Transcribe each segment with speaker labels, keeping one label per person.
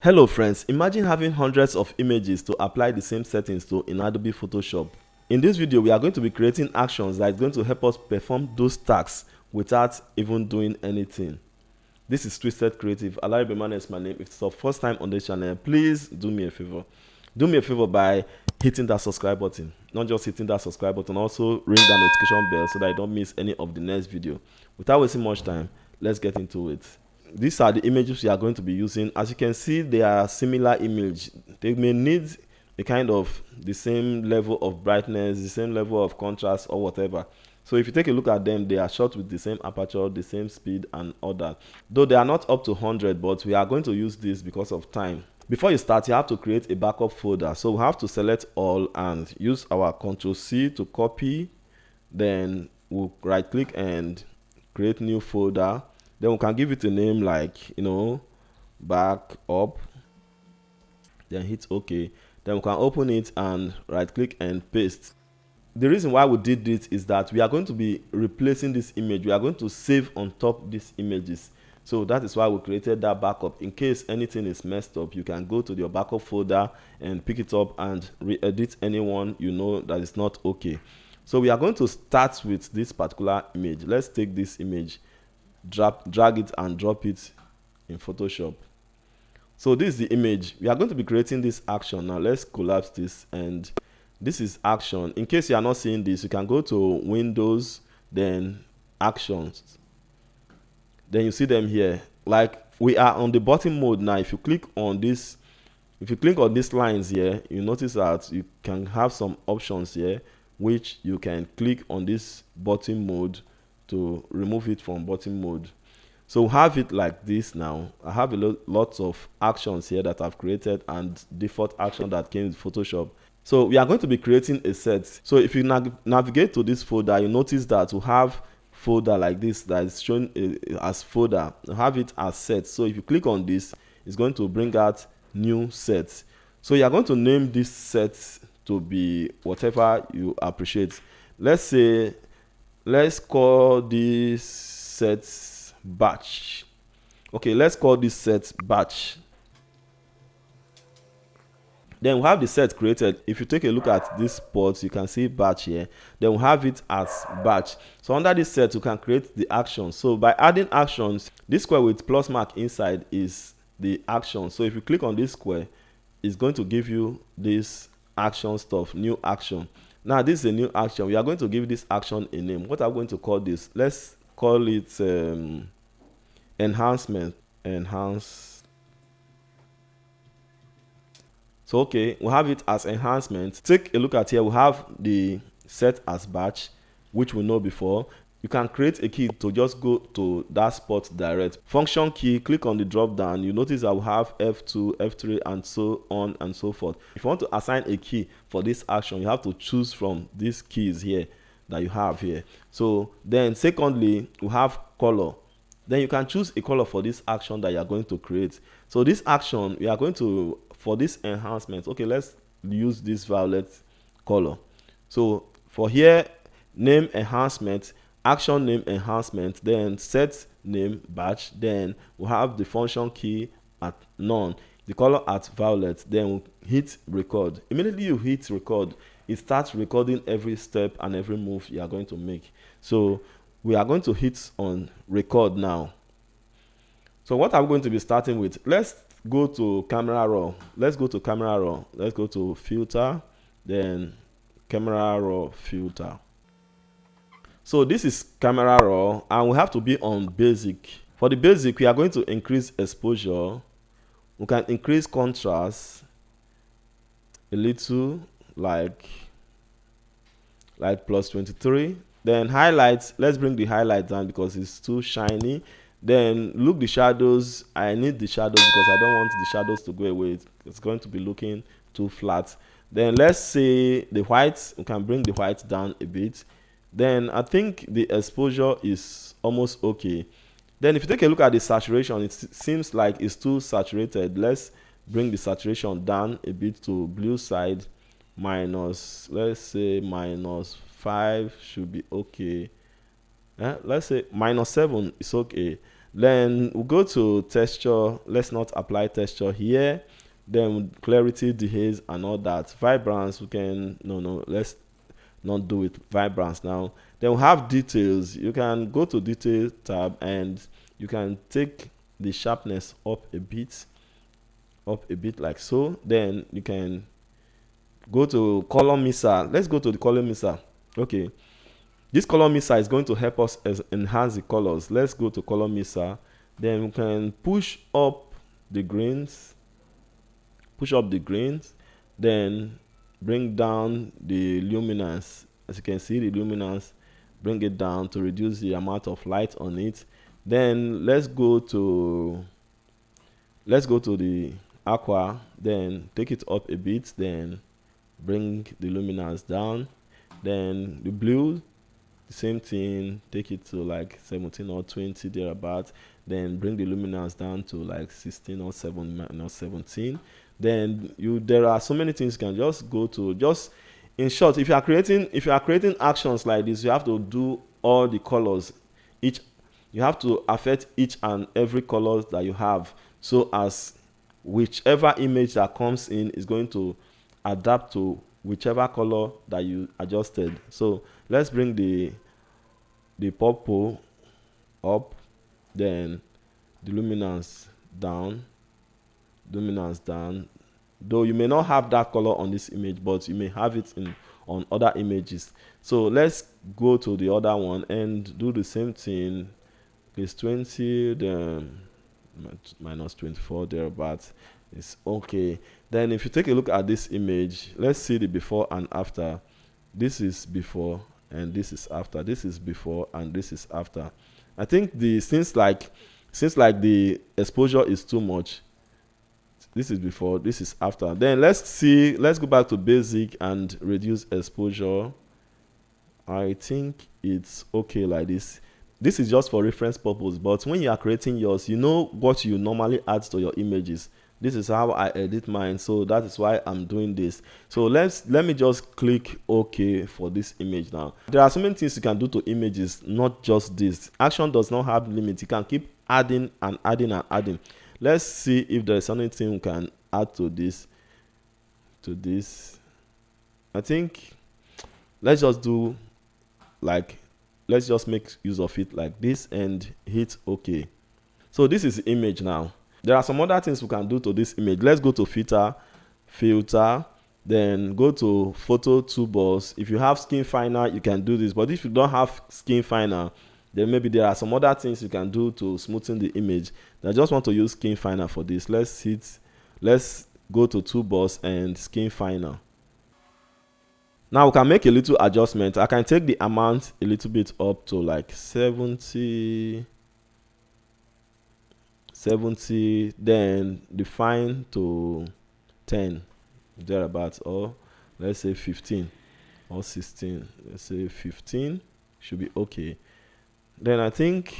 Speaker 1: Hello friends, imagine having hundreds of images to apply the same settings to in Adobe Photoshop. In this video, we are going to be creating actions that is going to help us perform those tasks without even doing anything. This is Twisted Creative. Alaribeman is my name. If it's your first time on this channel, please do me a favor. Do me a favor by hitting that subscribe button. Not just hitting that subscribe button, also ring that notification bell so that you don't miss any of the next video. Without wasting much time, let's get into it. These are the images we are going to be using. As you can see, they are similar image. They may need a kind of the same level of brightness, the same level of contrast or whatever. So if you take a look at them, they are shot with the same aperture, the same speed and all that. Though they are not up to 100, but we are going to use this because of time. Before you start, you have to create a backup folder. So we have to select all and use our Ctrl+C to copy. Then we'll right click and create new folder. Then we can give it a name like, backup. Then hit OK. Then we can open it and right click and paste. The reason why we did this is that we are going to be replacing this image. We are going to save on top these images. So that is why we created that backup. In case anything is messed up, you can go to your backup folder and pick it up and re-edit anyone you know that is not okay. So we are going to start with this particular image. Let's take this image, drag it and drop it in Photoshop. So this is the image. We are going to be creating this action. Now let's collapse this, and this is action. In case you are not seeing this, you can go to Windows, then Actions. Then you see them here. Like we are on the button mode now. If you click on this, if you click on these lines here, you notice that you can have some options here, which you can click on this button mode to remove it from button mode. So have it like this now. I have a lot of actions here that I've created and default action that came with Photoshop. So we are going to be creating a set. So if you navigate to this folder, you notice that we have folder like this that is shown as folder. We have it as set. So if you click on this, it's going to bring out new sets. So you are going to name this set to be whatever you appreciate. Let's call this set batch. Okay, let's call this set batch. Then we have the set created. If you take a look at this spot, you can see batch here. Then we have it as batch. So under this set, you can create the action. So by adding actions, this square with plus mark inside is the action. So if you click on this square, it's going to give you this action stuff, new action. Now this is a new action. We are going to give this action a name. What are we going to call this? Let's call it enhancement. So okay, we have it as enhancement. Take a look at here. We have the set as batch, which we know before. You can create a key to just go to that spot direct. Function key, click on the drop down. You notice I will have F2, F3, and so on and so forth. If you want to assign a key for this action, you have to choose from these keys here that you have here. So then secondly, we have color. Then you can choose a color for this action that you are going to create. So this action, we are going to, for this enhancement, okay, let's use this violet color. So for here, name enhancement, action name enhancement, then set name batch, then we'll have the function key at none, the color at violet, then we'll hit record. Immediately you hit record, it starts recording every step and every move you are going to make. So we are going to hit on record now. So what I'm going to be starting with, let's go to camera raw. Let's go to camera raw. Let's go to filter, then camera raw filter. So this is camera raw and we have to be on basic. For the basic, we are going to increase exposure. We can increase contrast a little, like plus 23. Then highlights, let's bring the highlight down because it's too shiny. Then look the shadows. I need the shadows because I don't want the shadows to go away. It's going to be looking too flat. Then let's say the whites, we can bring the whites down a bit. Then I think the exposure is almost okay. Then if you take a look at the saturation, it seems like it's too saturated. Let's bring the saturation down a bit to blue side minus, let's say -5 should be okay. Let's say -7 is okay. Then we'll go to texture. Let's not apply texture here. Then clarity, dehaze, and all that. Vibrance, we can, no, let's not do it. Vibrance now. Then we have details. You can go to detail tab and you can take the sharpness up a bit like so. Then you can go to color mixer. Let's go to the color mixer. Okay, this color mixer is going to help us enhance the colors. Let's go to color mixer. Then we can push up the greens, then bring down the luminance. As you can see, the luminance, bring it down to reduce the amount of light on it. Then let's go to the aqua, then take it up a bit, then bring the luminance down. Then the blue, the same thing, take it to like 17 or 20 thereabout, then bring the luminance down to like 16 or 17. Then there are so many things you can just go to. Just in short, if you are creating actions like this, you have to do all the colors. You have to affect each and every colors that you have, so as whichever image that comes in is going to adapt to whichever color that you adjusted. So let's bring the purple up, then the luminance down, though you may not have that color on this image, but you may have it on other images. So let's go to the other one and do the same thing. It's 20, then minus 24 thereabouts is okay. Then if you take a look at this image, let's see the before and after. This is before and this is after. This is before and this is after. I think since like the exposure is too much, this is before, this is after. Then let's go back to basic and reduce exposure. I think it's okay like this. This is just for reference purpose, but when you are creating yours, you know what you normally add to your images. This is how I edit mine, so that is why I'm doing this. So let me just click OK for this image now. There are so many things you can do to images, not just this. Action does not have limit. You can keep adding and adding and adding. Let's see if there is anything we can add to this. I think let's just make use of it like this and hit OK. So this is the image now. There are some other things we can do to this image. Let's go to filter, then go to photo toolbars. If you have skin finer, you can do this, but if you don't have skin finer, then maybe there are some other things you can do to smoothen the image. I just want to use skin finer for this. Let's go to toolbars and skin finer. Now we can make a little adjustment. I can take the amount a little bit up to like 70, then define to 10 thereabouts, or let's say 15 or 16. Let's say 15 should be okay. Then I think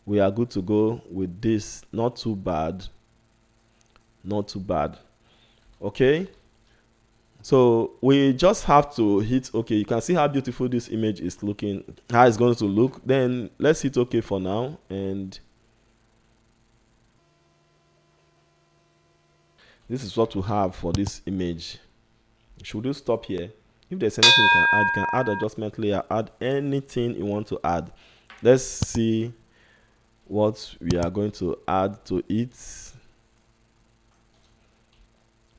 Speaker 1: we are good to go with this. Not too bad. Okay, so we just have to hit OK. You can see how beautiful this image is looking, how it's going to look. Then let's hit OK for now, and this is what we have for this image. Should we stop here? If there's anything you can add adjustment layer, add anything you want to add. Let's see what we are going to add to it.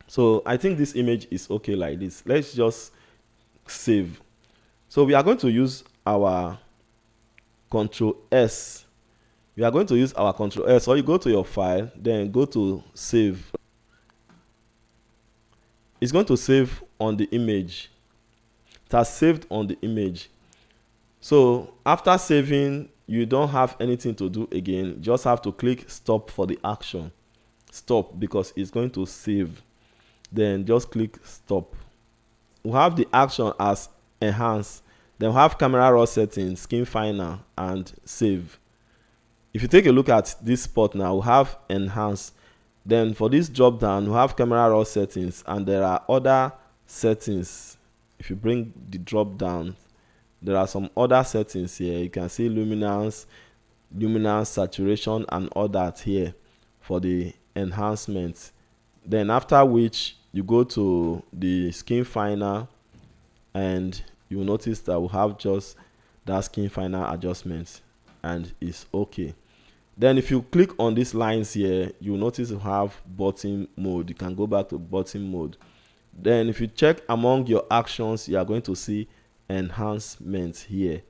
Speaker 1: So I think this image is okay like this. Let's just save. So we are going to use our Control S. Or you go to your file, then go to save. It's going to save on the image. It has saved on the image. So after saving, you don't have anything to do again. Just have to click stop for the action. Stop, because it's going to save. Then just click stop. We have the action as enhance. Then we have camera raw settings, skin finer, and save. If you take a look at this spot now, we have enhance. Then for this drop down, we have camera raw settings, and there are other settings. If you bring the drop down, there are some other settings here. You can see luminance. luminance, saturation, and all that here for the enhancement. Then after which you go to the skin finer, and you will notice that we have just that skin finer adjustment, and it's okay. Then if you click on these lines here, you will notice you have button mode. You can go back to button mode. Then if you check among your actions, you are going to see enhancement here.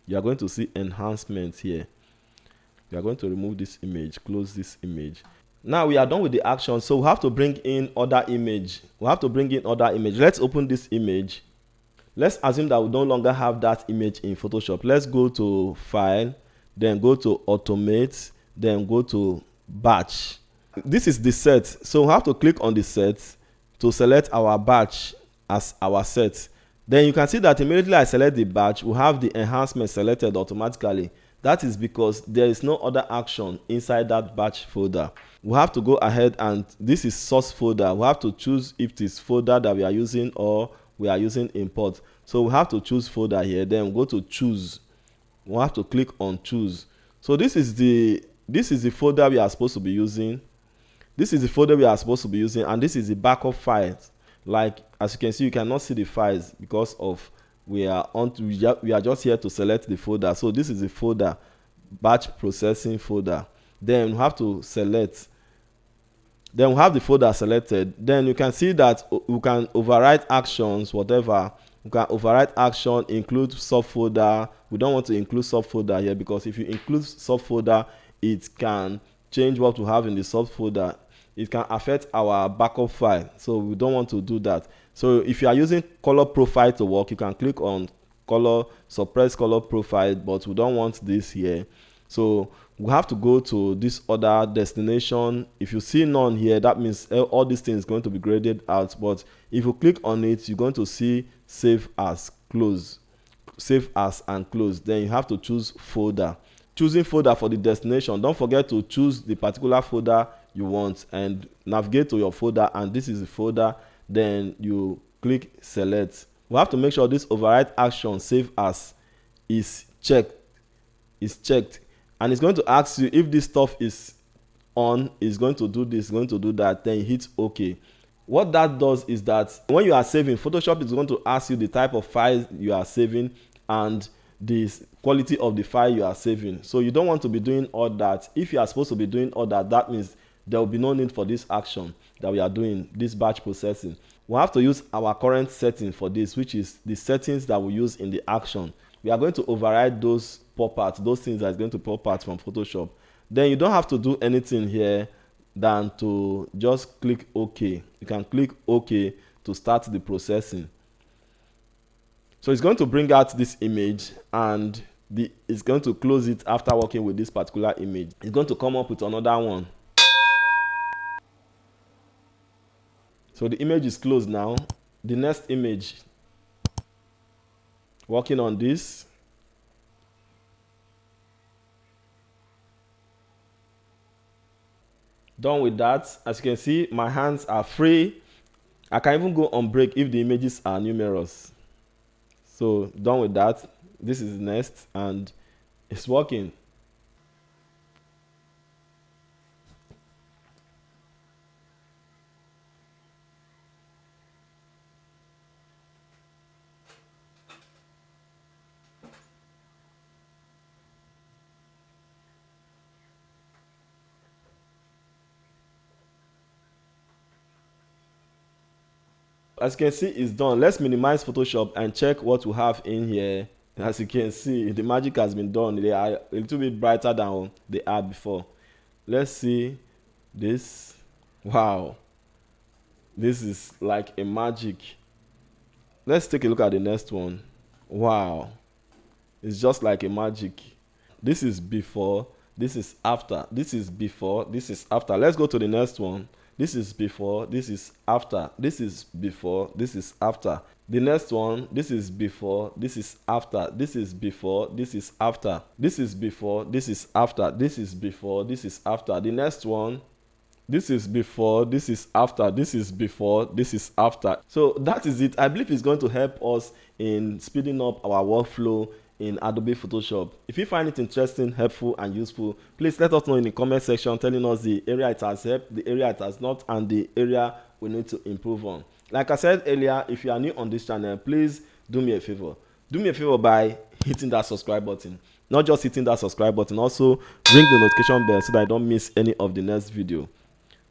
Speaker 1: You are going to see enhancement here. You are going to remove this image, close this image. Now we are done with the action, so we have to bring in other image. Let's open this image. Let's assume that we no longer have that image in Photoshop. Let's go to File, then go to Automate, then go to Batch. This is the set, so we have to click on the set to select our batch as our set. Then you can see that immediately I select the batch, we have the enhancement selected automatically. That is because there is no other action inside that batch folder. We have to go ahead, and this is source folder. We have to choose if it is folder that we are using or we are using import. So we have to choose folder here, then go to choose. We have to click on choose. So this is the folder we are supposed to be using. This is the folder we are supposed to be using, and this is the backup files. Like as you can see, you cannot see the files because of we are just here to select the folder. So this is the folder, batch processing folder. Then we have to select. Then we have the folder selected. Then you can see that we can override actions, whatever. We can override action, include subfolder. We don't want to include subfolder here, because if you include subfolder, it can change what we have in the subfolder. It can affect our backup file, so we don't want to do that. So if you are using color profile to work, you can click on color, suppress color profile, but we don't want this here. So we have to go to this other destination. If you see none here, that means all these things going to be graded out. But if you click on it, you're going to see save as, close, save as and close. Then you have to choose folder. Choosing folder for the destination, don't forget to choose the particular folder you want and navigate to your folder, and this is the folder. Then you click select. We have to make sure this override action save as is checked, and it's going to ask you if this stuff is on. Is going to do this, going to do that, then you hit OK. What that does is that when you are saving, Photoshop is going to ask you the type of file you are saving and the quality of the file you are saving. So you don't want to be doing all that. If you are supposed to be doing all that, that means there will be no need for this action that we are doing, this batch processing. We have to use our current setting for this, which is the settings that we use in the action. We are going to override those pop out, those things that is going to pop out from Photoshop. Then you don't have to do anything here than to just click OK. You can click OK to start the processing. So it's going to bring out this image, and it's going to close it after working with this particular image. It's going to come up with another one. So the image is closed now. The next image, working on this. Done with that. As you can see, my hands are free. I can even go on break if the images are numerous. So done with that. This is next, and it's working. As you can see, it's done. Let's minimize Photoshop and check what we have in here. As you can see, the magic has been done. They are a little bit brighter than they are before. Let's see this. Wow, this is like a magic. Let's take a look at the next one. Wow, it's just like a magic. This is before, this is after, this is before, this is after. Let's go to the next one. This is before, this is after, this is before, this is after. The next one, this is before, this is after, this is before, this is after, this is before, this is after, this is before, this is after. The next one, this is before, this is after, this is before, this is after. So that is it. I believe it's going to help us in speeding up our workflow in Adobe Photoshop. If you find it interesting, helpful, and useful, please let us know in the comment section, telling us the area it has helped, the area it has not, and the area we need to improve on. Like I said earlier, if you are new on this channel, please do me a favor. Do me a favor by hitting that subscribe button. Not just hitting that subscribe button, also ring the notification bell so that I don't miss any of the next video.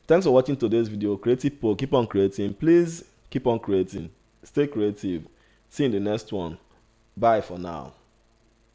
Speaker 1: Thanks for watching today's video. Creative Pro, keep on creating. Please keep on creating. Stay creative. See you in the next one. Bye for now.